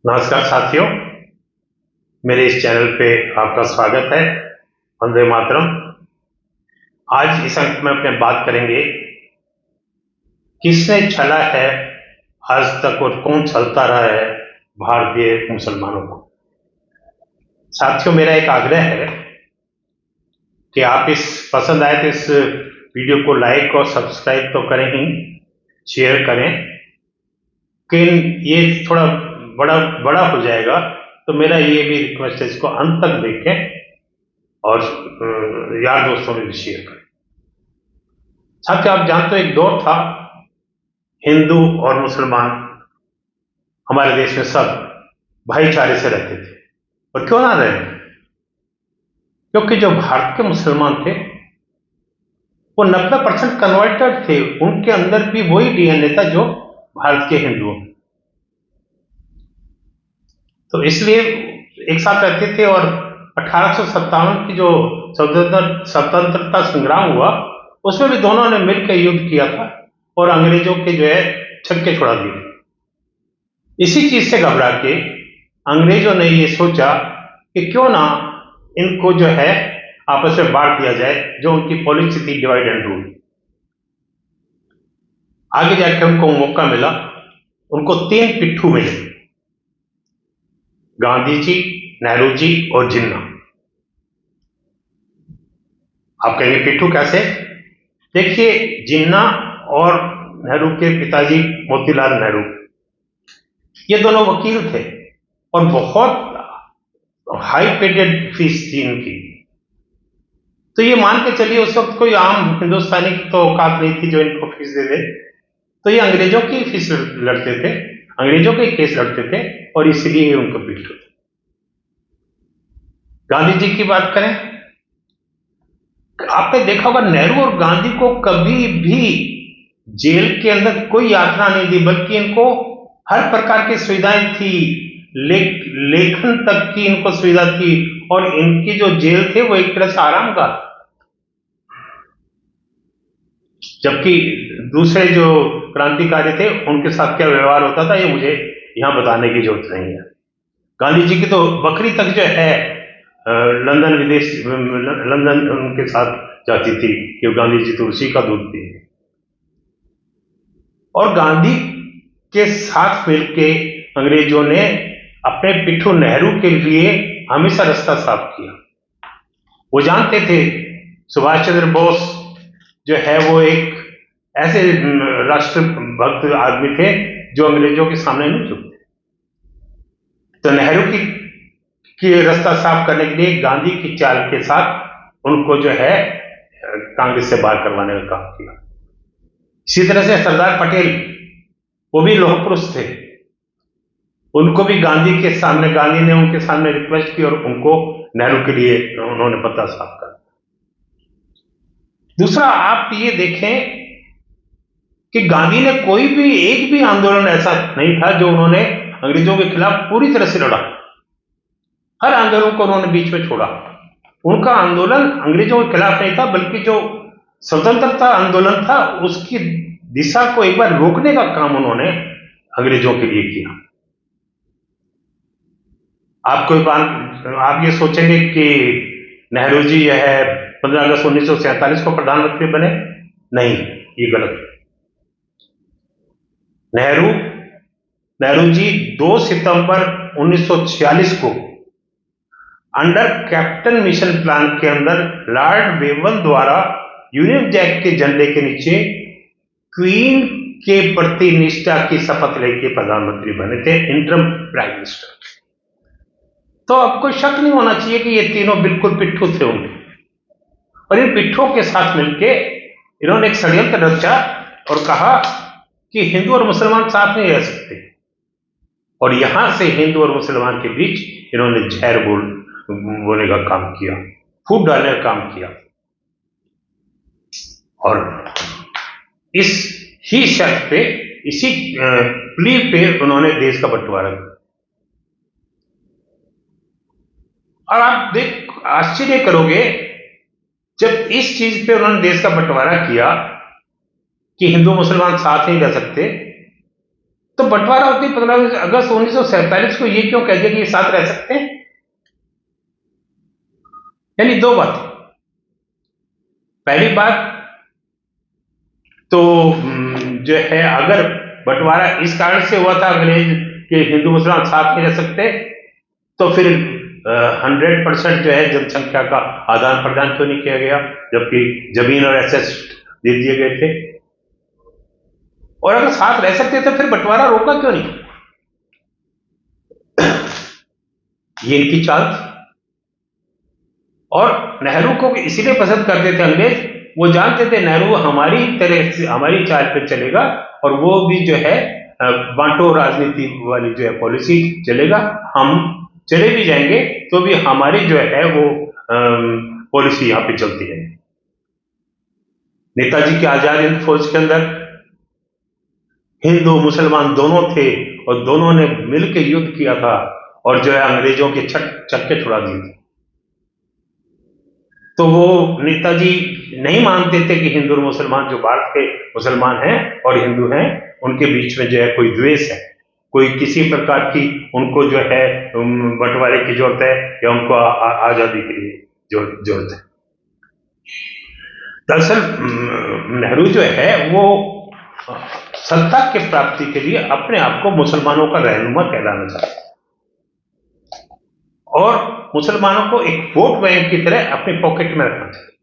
नमस्कार साथियों, मेरे इस चैनल पे आपका स्वागत है। वंदे मातरम। आज इस अंक में अपने बात करेंगे किसने छला है आज तक और कौन छलता रहा है भारतीय मुसलमानों को। साथियों, मेरा एक आग्रह है कि आप इस पसंद आए तो इस वीडियो को लाइक और सब्सक्राइब तो करें ही, शेयर करें। कि ये थोड़ा बड़ा बड़ा हो जाएगा तो मेरा ये भी रिक्वेस्ट है, इसको अंत तक देखें और यार दोस्तों में भी शेयर करें। साथियों, आप जानते हो एक दौर था हिंदू और मुसलमान हमारे देश में सब भाईचारे से रहते थे। और क्यों ना रहे, क्योंकि जो भारत के मुसलमान थे वो 90% कन्वर्टेड थे। उनके अंदर भी वही डीएनए था जो भारत के हिंदुओं में। तो इसलिए एक साथ रहते थे और 1857 की जो स्वतंत्रता संग्राम हुआ उसमें भी दोनों ने मिलकर युद्ध किया था और अंग्रेजों के जो है छक्के छुड़ा दिए। इसी चीज से घबरा के अंग्रेजों ने ये सोचा कि क्यों ना इनको जो है आपस में बांट दिया जाए, जो उनकी पॉलिसी थी डिवाइड एंड रूल। आगे जाकर उनको मौका मिला, उनको 3 पिट्ठू मिले, गांधी जी, नेहरू जी और जिन्ना। आप कहेंगे पिट्ठू कैसे? देखिए, जिन्ना और नेहरू के पिताजी मोतीलाल नेहरू, ये दोनों वकील थे और बहुत हाई पेडेड फीस थी इनकी। तो ये मान के चलिए उस वक्त कोई आम हिंदुस्तानी की तो औकात नहीं थी जो इनको फीस दे दे। तो ये अंग्रेजों की फीस लड़ते थे, अंग्रेजों के केस लड़ते थे और इसलिए उनको पिट्ठू थे। गांधी जी की बात करें, आपने देखा होगा नेहरू और गांधी को कभी भी जेल के अंदर कोई यातना नहीं दी, बल्कि इनको हर प्रकार की सुविधाएं थी। लेखन तक की इनको सुविधा थी और इनकी जो जेल थे वो एक तरह से आराम का। जबकि दूसरे जो क्रांतिकारी थे उनके साथ क्या व्यवहार होता था ये मुझे यहां बताने की जरूरत नहीं है। गांधी जी की तो बकरी तक जो है लंदन उनके साथ जाती थी कि गांधी जी तो उसी का दूध पिए। और गांधी के साथ मिलके अंग्रेजों ने अपने पिट्ठू नेहरू के लिए हमेशा रास्ता साफ किया। वो जानते थे सुभाष चंद्र बोस जो है वो एक ऐसे राष्ट्रभक्त आदमी थे जो अंग्रेजों के सामने नहीं झुकते। तो नेहरू की रास्ता साफ करने के लिए गांधी की चाल के साथ उनको जो है कांग्रेस से बाहर करवाने का काम किया। इसी तरह से सरदार पटेल, वो भी लौह पुरुष थे, उनको भी गांधी ने उनके सामने रिक्वेस्ट की और उनको नेहरू के लिए उन्होंने पता साफ कर। दूसरा, आप ये देखें कि गांधी ने कोई भी एक भी आंदोलन ऐसा नहीं था जो उन्होंने अंग्रेजों के खिलाफ पूरी तरह से लड़ा। हर आंदोलन को उन्होंने बीच में छोड़ा। उनका आंदोलन अंग्रेजों के खिलाफ नहीं था, बल्कि जो स्वतंत्रता आंदोलन था उसकी दिशा को एक बार रोकने का काम उन्होंने अंग्रेजों के लिए किया। आप ये सोचेंगे कि नेहरू जी यह है 15 अगस्त 1947 को प्रधानमंत्री बने, नहीं, ये गलत। नेहरू जी 2 सितंबर 1946 को अंडर कैप्टन मिशन प्लान के अंदर लॉर्ड वेवन द्वारा यूनियन जैक के झंडे के नीचे क्वीन के प्रति निष्ठा की शपथ लेके प्रधानमंत्री बने थे, इंटरम प्राइम मिनिस्टर। तो अब कोई शक नहीं होना चाहिए कि ये तीनों बिल्कुल पिट्ठू थे उनके। और इन पिट्ठों के साथ मिलके इन्होंने एक षड्यंत्र रचा और कहा कि हिंदू और मुसलमान साथ नहीं रह सकते, और यहां से हिंदू और मुसलमान के बीच इन्होंने जहर बोलने का काम किया, फूट डालने का काम किया। और इस ही शर्त पे, इसी प्ली पे उन्होंने देश का बंटवारा किया। और आप आश्चर्य करोगे, जब इस चीज पे उन्होंने देश का बंटवारा किया कि हिंदू मुसलमान साथ नहीं रह सकते, तो बंटवारा होती 15 अगस्त 1947 को ये क्यों कह दिया कि ये साथ रह सकते हैं? यानी दो बात। पहली बात तो जो है, अगर बंटवारा इस कारण से हुआ था अंग्रेज के हिंदू मुसलमान साथ नहीं रह सकते, तो फिर 100% जो है जनसंख्या का आदान प्रदान क्यों नहीं किया गया, जबकि जमीन और एसेट्स दे दिए गए थे? और अगर साथ रह सकते तो फिर बंटवारा रोका क्यों नहीं? ये इनकी चाल थी। और नेहरू को इसीलिए पसंद करते थे अंग्रेज, वो जानते थे नेहरू हमारी तरह से हमारी चाल पे चलेगा, और वो भी जो है बांटो राजनीति वाली जो है पॉलिसी चलेगा। हम चले भी जाएंगे तो भी हमारी जो है वो पॉलिसी यहां पे चलती है। नेताजी की आजाद हिंद फौज के अंदर हिंदू मुसलमान दोनों थे, और दोनों ने मिलकर युद्ध किया था, और जो है अंग्रेजों के चक्के छुड़ा दिए थे। तो वो नेताजी नहीं मानते थे कि हिंदू और मुसलमान, जो भारत के मुसलमान हैं और हिंदू हैं, उनके बीच में जो है कोई द्वेष है, कोई किसी प्रकार की उनको जो है बंटवारे की जरूरत है, या उनको आजादी के लिए जरूरत है। दरअसल नेहरू जो है वो सत्ता की प्राप्ति के लिए अपने आप को मुसलमानों का रहनुमा कहलाना चाहते, और मुसलमानों को एक वोट बैंक की तरह अपने पॉकेट में रखना चाहिए,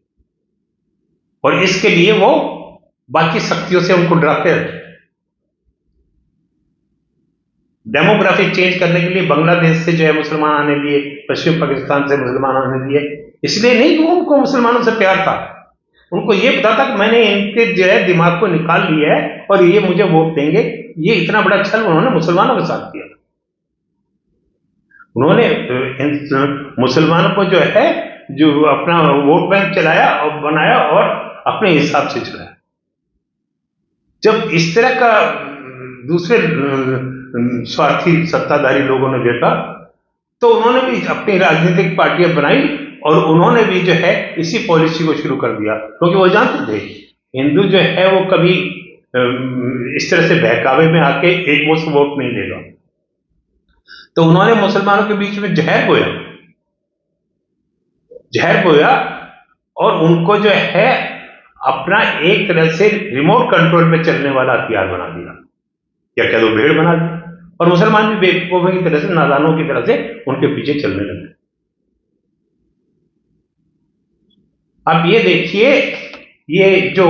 और इसके लिए वो बाकी शक्तियों से उनको डराते रहते। डेमोग्राफी चेंज करने के लिए बांग्लादेश से जो है मुसलमान आने लिए, पश्चिम पाकिस्तान से मुसलमान आने लिए, इसलिए नहीं कि उनको मुसलमानों से प्यार था, उनको ये पता था कि मैंने इनके जो है दिमाग को निकाल लिया है और ये मुझे वोट देंगे। ये इतना बड़ा छल उन्होंने मुसलमानों के साथ किया। उन्होंने मुसलमानों को जो है जो अपना वोट बैंक चलाया और बनाया, और अपने हिसाब से चलाया। जब इस तरह का दूसरे स्वार्थी सत्ताधारी लोगों ने देखा, तो उन्होंने भी अपनी राजनीतिक पार्टियां बनाई, और उन्होंने भी जो है इसी पॉलिसी को शुरू कर दिया, क्योंकि वो जानते थे हिंदू जो है वो कभी इस तरह से बहकावे में आके एक मुश्त वोट नहीं देगा। तो उन्होंने मुसलमानों के बीच में जहर बोया, और उनको जो है अपना एक तरह से रिमोट कंट्रोल में चलने वाला हथियार बना दिया, या कह दो भेड़ बना दिया, और मुसलमान भी बेवकूफों की तरह से, नादानों की तरह से उनके पीछे चलने लगे। अब ये देखिए, ये जो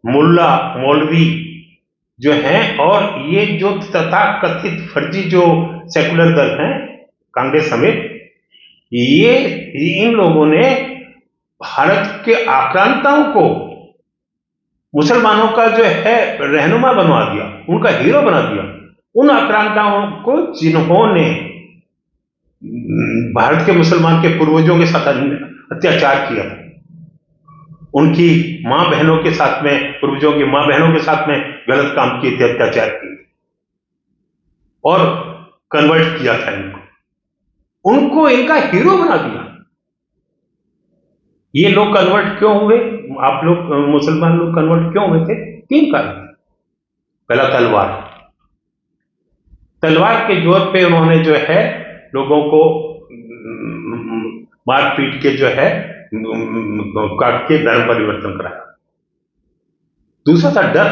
मुल्ला मौलवी जो हैं, और ये जो तथाकथित फर्जी जो सेकुलर दल हैं, कांग्रेस समेत, ये इन लोगों ने भारत के आक्रांताओं को मुसलमानों का जो है रहनुमा बनवा दिया, उनका हीरो बना दिया। उन आक्रांताओं को जिन्होंने भारत के मुसलमान के पूर्वजों के साथ अत्याचार किया, उनकी मां बहनों के साथ में, पूर्वजों की मां बहनों के साथ में गलत काम किए थे, अत्याचार किए, और कन्वर्ट किया था उनको इनका हीरो बना दिया। ये लोग कन्वर्ट क्यों हुए, आप लोग मुसलमान लोग कन्वर्ट क्यों हुए थे? 3 कारण। पहला, तलवार के जोर पे उन्होंने जो है लोगों को मार पीट के जो है काट के धर्म परिवर्तन कराया। दूसरा था डर।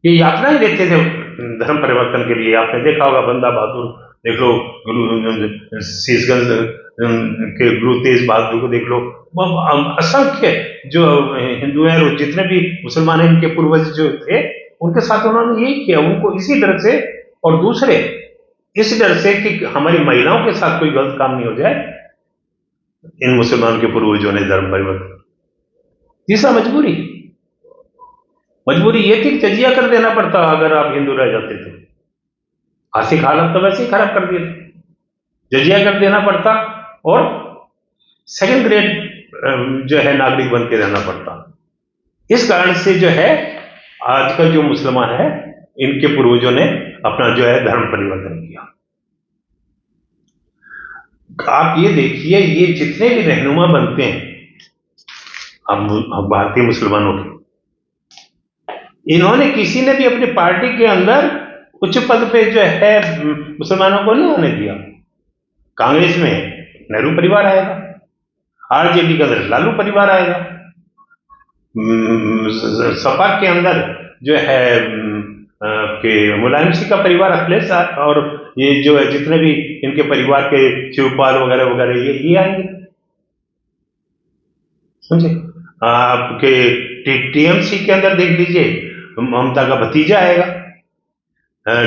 ये यात्रा ही देते थे धर्म परिवर्तन के लिए। आपने देखा होगा बंदा बहादुर देख लो, शीशगंज के गुरु तेज बहादुर को देख लो, असंख्य जो हिंदू हैं और जितने भी मुसलमान हैं, इनके पूर्वज जो थे, उनके साथ उन्होंने यही किया। उनको इसी डर से, और दूसरे इस डर से कि हमारी महिलाओं के साथ कोई गलत काम नहीं हो जाए, इन मुसलमान के पूर्वजों ने धर्म परिवर्तन। तीसरा, मजबूरी ये थी कि तजिया कर देना पड़ता अगर आप हिंदू रह जाते तो। आर्थिक हालत तो वैसे ही खराब कर दिए थे, जजिया कर देना पड़ता, और सेकंड ग्रेड जो है नागरिक बन के रहना पड़ता। इस कारण से जो है आजकल जो मुसलमान है, इनके पूर्वजों ने अपना जो है धर्म परिवर्तन किया। आप ये देखिए, ये जितने भी रहनुमा बनते हैं अब भारतीय मुसलमानों के, इन्होंने किसी ने भी अपनी पार्टी के अंदर उच्च पद पे जो है मुसलमानों को नहीं होने दिया। कांग्रेस में नेहरू परिवार आएगा, आरजेडी के अंदर लालू परिवार आएगा, सपा के अंदर जो है कि मुलायम सिंह का परिवार, अखिलेश और ये जो है जितने भी इनके परिवार के शिवपाल वगैरह वगैरह ये आएंगे, समझे। आपके टीएमसी के अंदर देख लीजिए, ममता का भतीजा आएगा,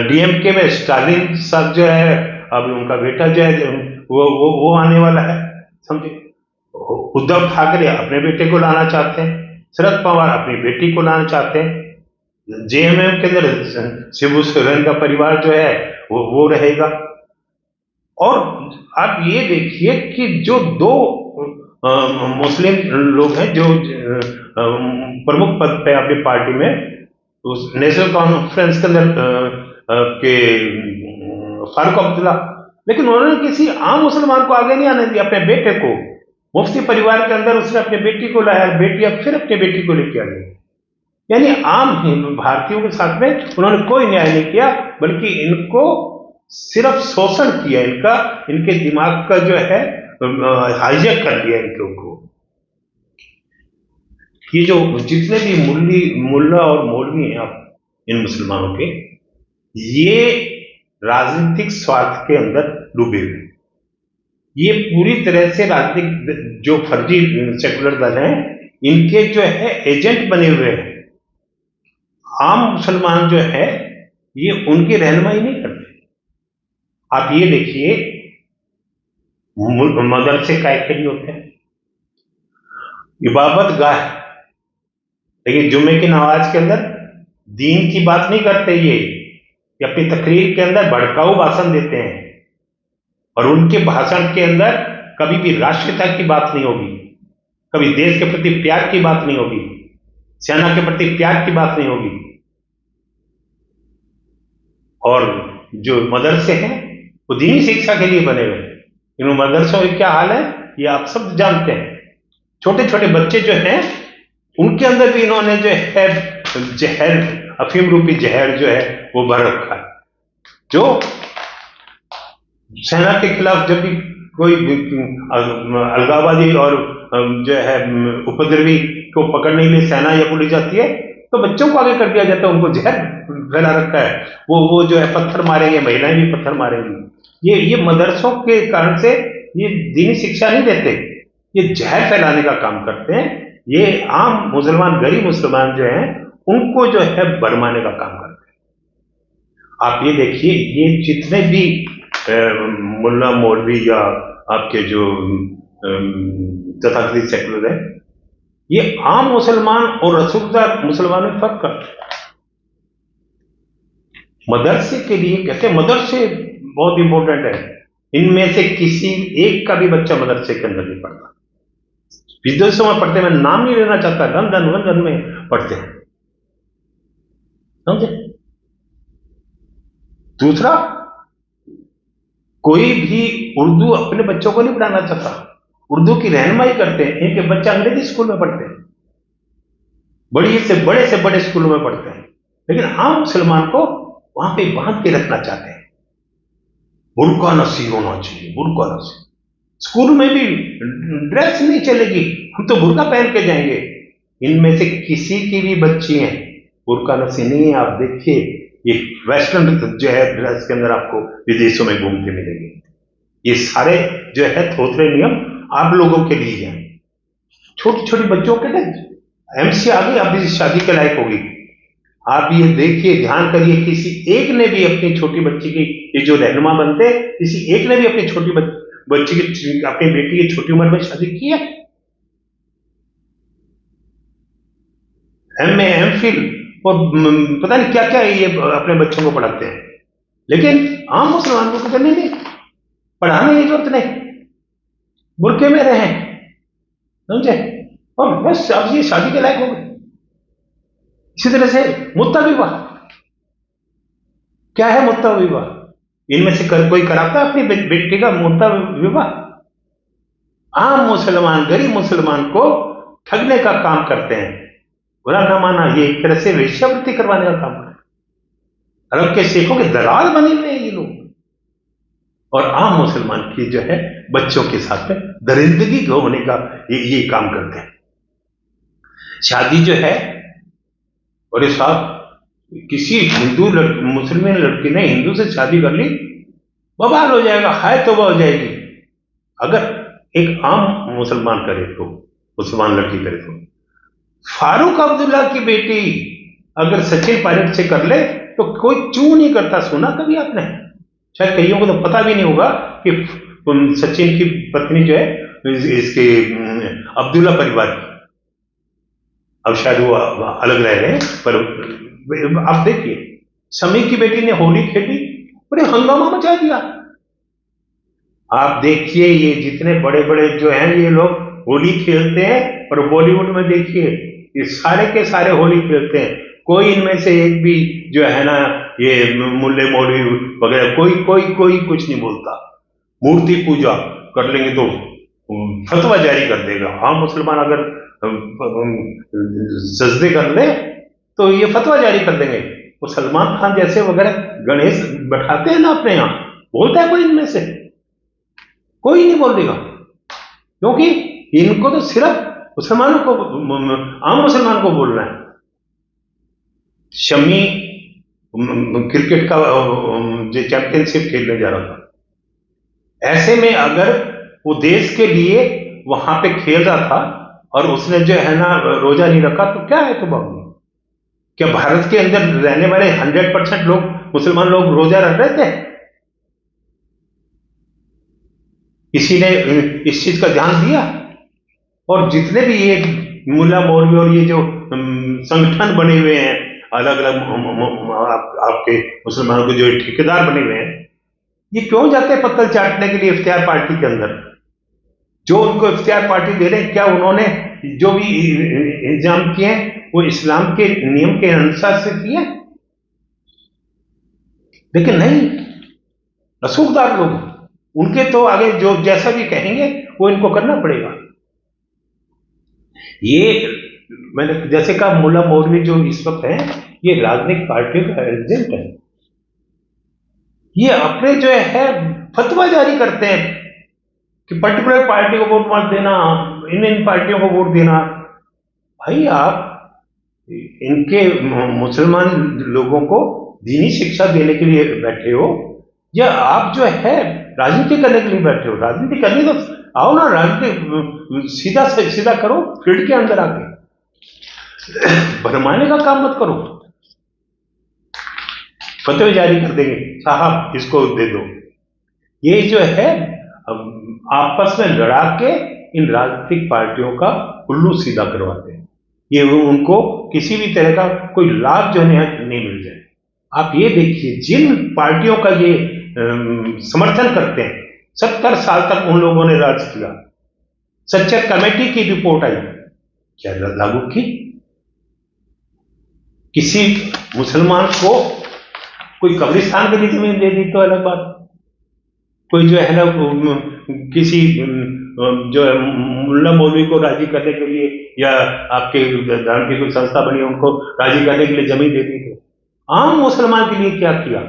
डीएमके में स्टालिन साहब जो है, अब उनका बेटा जो है वो आने वाला है, समझे। उद्धव ठाकरे अपने बेटे को लाना चाहते हैं, शरद पवार अपनी बेटी को लाना चाहते हैं, जेएमएम के अंदर शिबू सोरेन का परिवार जो है वो रहेगा। और आप ये देखिए कि जो दो मुस्लिम लोग हैं जो प्रमुख पद पे अपनी पार्टी में, उस नेशनल कॉन्फ्रेंस के अंदर के फारूक अब्दुल्ला, लेकिन उन्होंने किसी आम मुसलमान को आगे नहीं आने दिया। अपने बेटे को, मुफ्ती परिवार के अंदर उसने अपनी बेटी को लाया, बेटी अब फिर अपनी बेटी को लेके आ गई। यानी आम भारतीयों के साथ में उन्होंने कोई न्याय नहीं किया, बल्कि इनको सिर्फ शोषण किया, इनके दिमाग का जो है हाईजैक कर दिया इनके को। ये जो जितने भी मुल्ला और मौलवी हैं आप इन मुसलमानों के, ये राजनीतिक स्वार्थ के अंदर डूबे हुए, ये पूरी तरह से राजनीतिक जो फर्जी सेकुलर दल हैं इनके जो है एजेंट बने हुए हैं। आम मुसलमान जो है ये उनकी रहनुमाई नहीं करते। आप ये देखिए, मदरसे काय के लिए होते हैं, इबादत गाह, लेकिन जुम्मे की नमाज के अंदर दीन की बात नहीं करते। ये अपनी तकरीर के अंदर भड़काऊ भाषण देते हैं, और उनके भाषण के अंदर कभी भी राष्ट्रीयता की बात नहीं होगी, कभी देश के प्रति प्यार की बात नहीं होगी, सेना के प्रति प्यार की बात नहीं होगी। और जो मदरसे हैं वो दीनी शिक्षा के लिए बने हुए हैं। इन मदरसों का क्या हाल है ये आप सब जानते हैं। छोटे छोटे बच्चे जो हैं उनके अंदर भी इन्होंने जो है जहर, अफीम रूपी जहर जो है वो भर रखा है। जो सेना के खिलाफ जब भी कोई अलगाववादी और जो है उपद्रवी को पकड़ने के लिए सेना या पुलिस जाती है तो बच्चों को आगे कर दिया जाता है, उनको जहर फैला रखा है। वो जो है पत्थर मारेंगे, महिलाएं भी पत्थर मारेंगी। ये मदरसों के कारण से ये दीनी शिक्षा नहीं देते, ये जहर फैलाने का काम करते हैं। ये आम मुसलमान, गरीब मुसलमान जो हैं उनको जो है भरमाने का काम करते हैं। आप ये देखिए, ये जितने भी मुल्ला मौलवी या आपके जो तथाकथित सेकुलर है, ये आम मुसलमान और रसूलदार मुसलमानों में फर्क करते हैं। मदरसे के लिए कहते हैं मदरसे बहुत इंपॉर्टेंट है। इनमें से किसी एक का भी बच्चा मदरसे के अंदर नहीं पढ़ता, विदेशों में पढ़ते, मैं नाम नहीं लेना चाहता, लंदन में पढ़ते हैं, समझे। दूसरा, कोई भी उर्दू अपने बच्चों को नहीं पढ़ाना चाहता, उर्दू की रहनुमाई करते हैं। इनके बच्चे अंग्रेजी स्कूल में पढ़ते हैं, बड़े से बड़े स्कूलों में पढ़ते हैं, लेकिन आम मुसलमान को वहां पे बांध के रखना चाहते हैं। बुर्का नसीब होना चाहिए, बुर्का नसीब। स्कूल में भी ड्रेस नहीं चलेगी, हम तो बुर्का पहन के जाएंगे। इनमें से किसी की भी बच्ची है बुर्का नसीब नहीं है। आप देखिए, ये वेस्टर्न जो है ड्रेस के अंदर आपको विदेशों में घूमते मिलेंगे। ये सारे जो है थोथरे नियम आप लोगों के लिए हैं। छोटी छोटी बच्चों के लिए एमसी आ गई, अब शादी के लायक होगी। आप ये देखिए, ध्यान करिए, किसी एक ने भी अपनी छोटी बच्ची की, ये जो रहनुमा बनते, किसी एक ने भी अपनी छोटी बच्ची की, अपनी बेटी की छोटी उम्र में शादी की है? एमए, एमफिल और पता नहीं क्या क्या ये अपने बच्चों को पढ़ाते हैं, लेकिन आम मुसलमानों को करने नहीं, पढ़ाने की जरूरत नहीं, बुरके में रहे, समझे, और बस अब ये शादी के लायक हो गए। इसी तरह से मुत्ता विवाह, क्या है मुत्ता विवाह? इनमें से कोई कराता है अपनी बेटी का मुत्ता विवाह? आम मुसलमान, गरीब मुसलमान को ठगने का काम करते हैं। बुरा ना माना, ये एक तरह से वेश्यावृत्ति करवाने का काम है। अरब के शेखों के दलाल बने हुए हैं ये लोग, और आम मुसलमान की जो है बच्चों के साथ में दरिंदगी होने का ये काम करते हैं। शादी जो है, और इस साहब किसी हिंदू मुसलमान लड़की ने हिंदू से शादी कर ली, बवाल हो जाएगा, हाय तौबा हो जाएगी। अगर एक आम मुसलमान करे तो, मुसलमान लड़की करे तो, फारूक अब्दुल्ला की बेटी अगर सचिन पायलट से कर ले तो कोई चू नहीं करता। सुना कभी आपने? शायद कईयों को तो पता भी नहीं होगा कि सचिन की पत्नी जो है इसके अब्दुल्ला परिवार की, अब शायद वो अलग रह रहे हैं, पर आप देखिए शमी की बेटी ने होली खेली, बड़े हंगामा मचा दिया। आप देखिए ये जितने बड़े बड़े जो हैं ये लोग होली खेलते हैं, और बॉलीवुड में देखिए ये सारे के सारे होली खेलते हैं। कोई इनमें से एक भी जो है ना ये मुल्ले मौलवी वगैरह कोई कोई कोई कुछ नहीं बोलता। मूर्ति पूजा कर लेंगे तो फतवा जारी कर देगा। हाँ, मुसलमान अगर सजदे कर ले तो ये फतवा जारी कर देंगे। वो सलमान खान जैसे वगैरह गणेश बैठाते हैं ना अपने यहाँ, बोलता है कोई इनमें से? कोई नहीं बोल देगा, क्योंकि इनको तो सिर्फ मुसलमानों को, आम मुसलमान को बोलना है। शमी क्रिकेट का जो चैंपियनशिप खेलने जा रहा था, ऐसे में अगर वो देश के लिए वहां पे खेल रहा था और उसने जो है ना रोजा नहीं रखा तो क्या है? तो बाबू, क्या भारत के अंदर रहने वाले 100% लोग, मुसलमान लोग रोजा रख रहे थे? किसी ने इस चीज का ध्यान दिया? और जितने भी ये मुल्ला मौलवी और ये जो संगठन बने हुए हैं अलग अलग आपके मुसलमानों के जो ठेकेदार बने हुए हैं, ये क्यों जाते हैं पत्तल चाटने के लिए इफ्तियार पार्टी के अंदर? जो उनको इफ्तियार पार्टी दे रहे हैं, क्या उन्होंने जो भी इंतजाम किए हैं वो इस्लाम के नियम के अनुसार से किए? लेकिन नहीं, रसूखदार लोग, उनके तो आगे जो जैसा भी कहेंगे वो इनको करना पड़ेगा। ये मैंने जैसे कहा, मुल्ला मौलवी जो इस वक्त है ये राजनीतिक पार्टियों का एजेंट है। ये अपने जो है फतवा जारी करते हैं कि पर्टिकुलर पार्टी को वोट मत देना, इन पार्टियों को वोट देना। भाई आप इनके मुसलमान लोगों को दीनी शिक्षा देने के लिए बैठे हो, या आप जो है राजनीति करने के लिए बैठे हो? राजनीति करनी तो आओ ना, राजनीति सीधा से सीधा करो, फील्ड के अंदर आके भरमाने का काम मत करो। फतवे जारी कर देंगे, साहब इसको दे दो। ये जो है आपस में लड़ा के इन राजनीतिक पार्टियों का उल्लू सीधा करवाते हैं, ये उनको किसी भी तरह का कोई लाभ जो है नहीं मिल जाए। आप ये देखिए, जिन पार्टियों का ये समर्थन करते हैं, 70 साल तक उन लोगों ने राज किया। सच्चर कमेटी की रिपोर्ट आई, क्या लागू की? किसी मुसलमान को कोई कब्रिस्तान के लिए जमीन दे दी तो अलग बात, कोई जो है ना किसी जो है मुल्ला मौलवी को राजी करने के लिए या आपके धर्म की कोई संस्था बनी उनको राजी करने के लिए जमीन दे दी, तो आम मुसलमान के लिए क्या किया?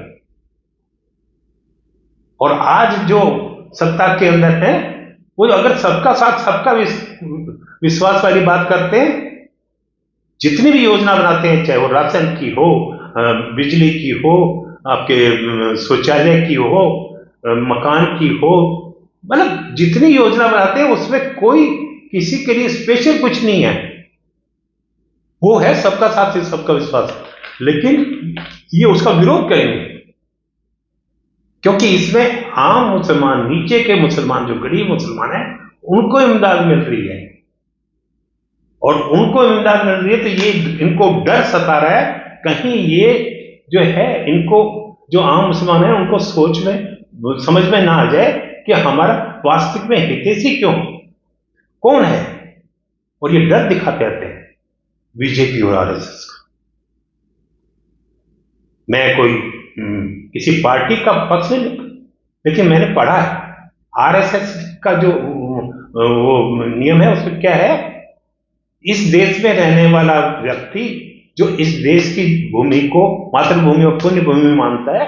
और आज जो सत्ता के अंदर है वो अगर सबका साथ सबका विश्वास वाली बात करते हैं, जितनी भी योजना बनाते हैं, चाहे वो राशन की हो, बिजली की हो, आपके शौचालय की हो, मकान की हो, मतलब जितनी योजना बनाते हैं उसमें कोई किसी के लिए स्पेशल कुछ नहीं है। वो है सबका साथ सबका विश्वास, लेकिन ये उसका विरोध करेंगे क्योंकि इसमें आम मुसलमान, नीचे के मुसलमान, जो गरीब मुसलमान है, उनको इमदाद मिल रही है। और उनको इमदाद मिल रही है तो ये इनको डर सता रहा है, कहीं ये जो है इनको, जो आम मुसलमान है, उनको सोच में समझ में ना आ जाए कि हमारा वास्तविक में हितैषी क्यों, कौन है। और ये डर दिखाते रहते हैं बीजेपी और आरएसएस का। मैं कोई किसी पार्टी का पक्ष नहीं, लेकिन मैंने पढ़ा है आरएसएस का जो वो नियम है उसमें क्या है, इस देश में रहने वाला व्यक्ति जो इस देश की भूमि को मातृभूमि और पुण्य भूमि मानता है,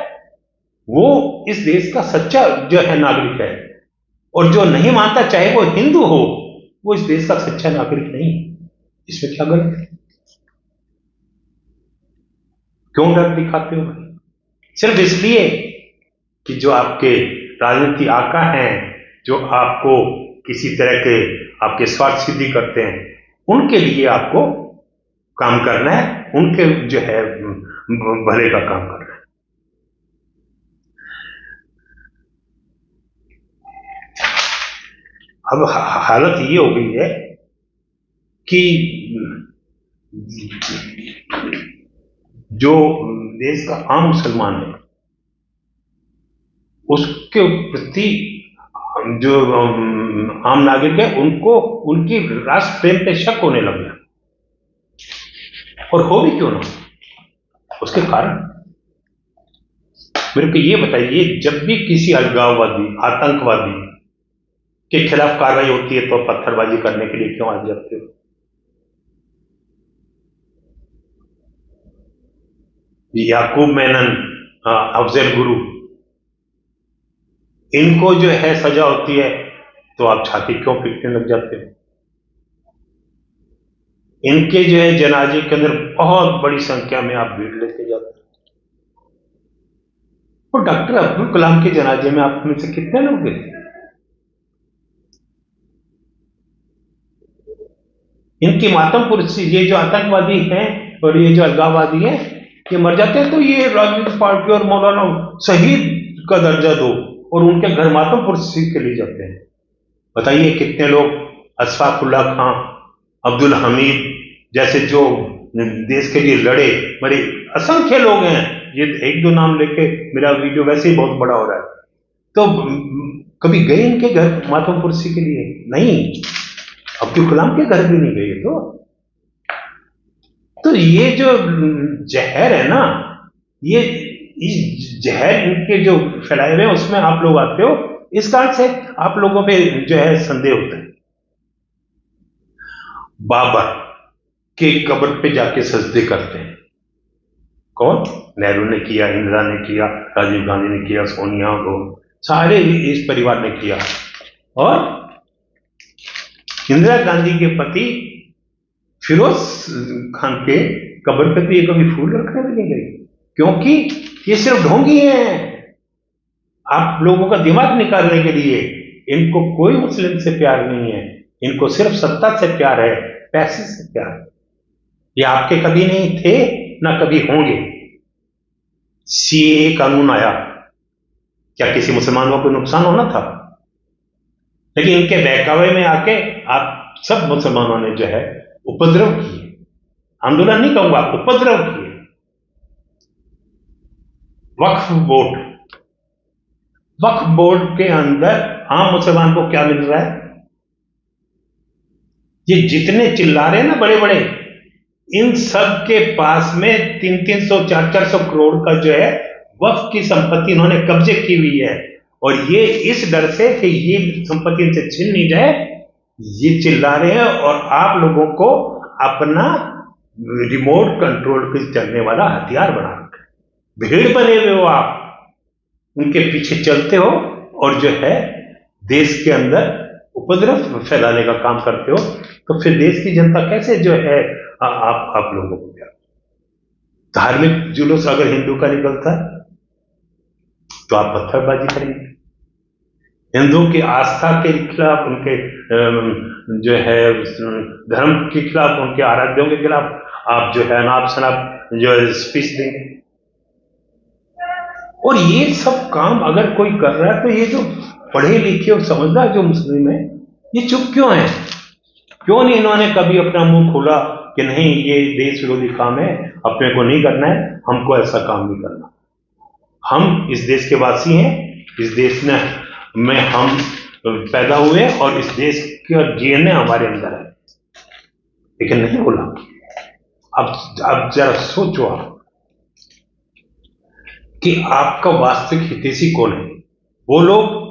वो इस देश का सच्चा जो है नागरिक है। और जो नहीं मानता, चाहे वो हिंदू हो, वो इस देश का सच्चा नागरिक नहीं। इसमें क्या गलत है? क्यों डर दिखाते हो? सिर्फ इसलिए कि जो आपके राजनीति आका हैं, जो आपको किसी तरह के आपके स्वार्थ सिद्धि करते हैं, उनके लिए आपको काम करना है, उनके जो है भले का काम करना है। अब हालत ये हो गई है कि जो देश का आम मुसलमान है, उसके प्रति जो आम नागरिक है, उनको उनकी राष्ट्र प्रेम पे शक होने लग गया। और हो भी क्यों ना, उसके कारण मेरे को ये बताइए, जब भी किसी अलगाववादी, आतंकवादी के खिलाफ कार्रवाई होती है तो पत्थरबाजी करने के लिए क्यों आ जाते हो? याकूब मेनन, अफजल गुरु, इनको जो है सजा होती है तो आप छाती क्यों पीटने लग जाते हो? इनके जो है जनाजे के अंदर बहुत बड़ी संख्या में आप भीड़ लेके जाते हो। और डॉक्टर अब्दुल कलाम के जनाजे में आप में से कितने लोग गए थे? इनकी मातम पुरुष, ये जो आतंकवादी हैं और ये जो अलगाववादी हैं, ये मर जाते हैं तो ये राजनीतिक पार्टी और मौलाना शहीद का दर्जा दो, और उनके घर मातम पुरुष के लिए जाते हैं। बताइए कितने लोग, अशफाकुल्ला खां, अब्दुल हमीद जैसे जो देश के लिए लड़े मरे, असंख्य लोग हैं। ये एक दो नाम लेके मेरा वीडियो वैसे ही बहुत बड़ा हो रहा है। तो कभी गए इनके घर मातम पुरुषी के लिए? नहीं, अब्दुल कलाम के घर भी नहीं गए। तो ये जो जहर है ना, ये इस जहर इनके जो फैलाए हुए हैं, उसमें आप लोग आते हो, इस कारण से आप लोगों पे जो है संदेह होता है। बाबर के कब्र पे जाके सजदे करते हैं। कौन? नेहरू ने किया, इंदिरा ने किया, राजीव गांधी ने किया, सोनिया को, सारे इस परिवार ने किया। और इंदिरा गांधी के पति फिरोज खान के कब्र पे तो ये कभी फूल रखने लगेंगे, क्योंकि ये सिर्फ ढोंगी हैं आप लोगों का दिमाग निकालने के लिए। इनको कोई मुस्लिम से प्यार नहीं है, इनको सिर्फ सत्ता से प्यार है, पैसे से प्यार है। ये आपके कभी नहीं थे, ना कभी होंगे। सीएए कानून आया, क्या किसी मुसलमानों को नुकसान होना था? लेकिन इनके बहकावे में आके आप सब मुसलमानों ने जो है उपद्रव किए, आंदोलन नहीं कहूंगा, उपद्रव किए। वक्फ बोर्ड के अंदर आम मुसलमान को क्या मिल रहा है? ये जितने चिल्ला रहे हैं ना बड़े बड़े, इन सब के पास में 300-300, 400-400 करोड़ का जो है वक्फ की संपत्ति इन्होंने कब्जे की हुई है। और ये इस डर से कि ये संपत्ति इनसे छीन नहीं जाए, ये चिल्ला रहे हैं। और आप लोगों को अपना रिमोट कंट्रोल के चलने वाला हथियार बना रखा है। भीड़ बने हुए हो आप, उनके पीछे चलते हो और जो है देश के अंदर उपद्रव फैलाने का काम करते हो। तो फिर देश की जनता कैसे जो है आप लोगों को प्यार? धार्मिक जुलूस अगर हिंदू का निकलता है तो आप पत्थरबाजी करेंगे। हिंदू की आस्था के खिलाफ, उनके जो है धर्म के खिलाफ, उनके आराध्यों के खिलाफ आप जो है अनाप शनाप जो है स्पीच देंगे। और ये सब काम अगर कोई कर रहा है तो ये जो पढ़े लिखे और समझदार जो मुस्लिम है, ये चुप क्यों है? क्यों नहीं इन्होंने कभी अपना मुंह खोला कि नहीं ये देश विरोधी काम है, अपने को नहीं करना है, हमको ऐसा काम नहीं करना। हम इस देश के वासी हैं, इस देश में हम पैदा हुए और इस देश का डीएनए हमारे अंदर है, लेकिन नहीं बोला। अब जरा सोचो आप कि आपका वास्तविक हितैषी कौन है? वो लोग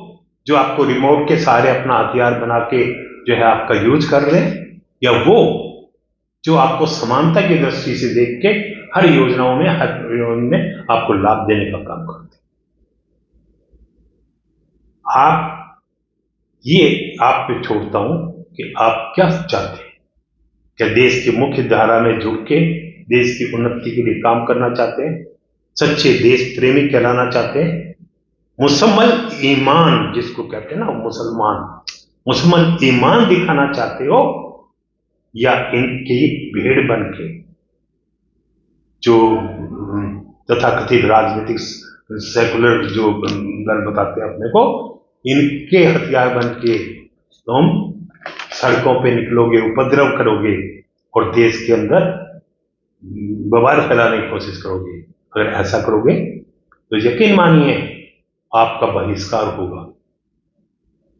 जो आपको रिमोट के सहारे अपना हथियार बना के जो है आपका यूज कर रहे हैं, या वो जो आपको समानता की दृष्टि से देख के हर योजना में आपको लाभ देने का काम करते हैं। आप पे छोड़ता हूं कि आप क्या चाहते हैं। क्या देश की मुख्य धारा में झुक के देश की उन्नति के लिए काम करना चाहते हैं? सच्चे देश प्रेमी कहलाना चाहते हैं? मुसलमान ईमान जिसको कहते हैं ना, मुसलमान ईमान दिखाना चाहते हो, या इनकी भीड़ बन के जो तथाकथित राजनीतिक सेकुलर जो दल बताते हैं अपने को, इनके हथियार बन के तुम सड़कों पे निकलोगे, उपद्रव करोगे और देश के अंदर बवाल फैलाने की कोशिश करोगे? अगर ऐसा करोगे तो यकीन मानिए आपका बहिष्कार होगा,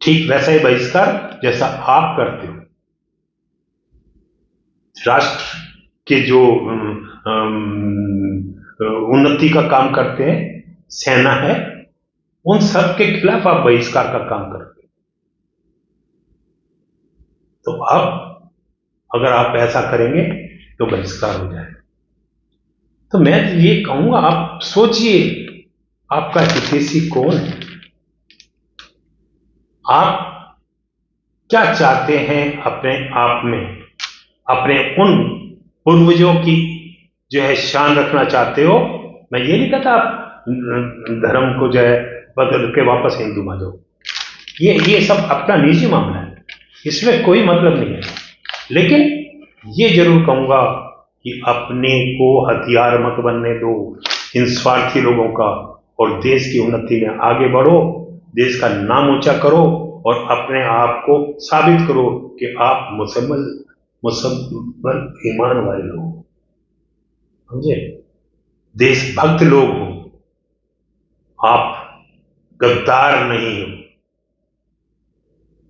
ठीक वैसा ही बहिष्कार जैसा आप करते हो। राष्ट्र के जो उन्नति का काम करते हैं, सेना है, उन सब के खिलाफ आप बहिष्कार का काम करते हो। तो अब अगर आप ऐसा करेंगे तो बहिष्कार हो जाएगा। तो मैं ये कहूंगा, आप सोचिए आपका हितैषी कौन है, आप क्या चाहते हैं अपने आप में, अपने उन पूर्वजों की जो है शान रखना चाहते हो। मैं ये नहीं कहता आप धर्म को जो है बदल के वापस हिंदू मान जाओ, ये सब अपना निजी मामला है, इसमें कोई मतलब नहीं है। लेकिन ये जरूर कहूंगा कि अपने को हथियार मत बनने दो इन स्वार्थी लोगों का, और देश की उन्नति में आगे बढ़ो, देश का नाम ऊंचा करो और अपने आप को साबित करो कि आप मुसलमान ईमान वाले लोग, समझे, देशभक्त लोग हो, आप गद्दार नहीं हो।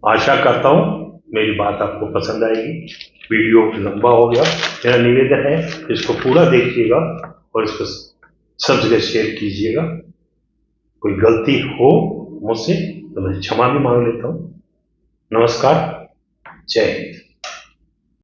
आशा करता हूं मेरी बात आपको पसंद आएगी। वीडियो लंबा हो गया, मेरा निवेदन है इसको पूरा देखिएगा और इसको सब जगह शेयर कीजिएगा। कोई गलती हो मुझसे तो मैं क्षमा भी मांग लेता हूं। नमस्कार, जय हिंद।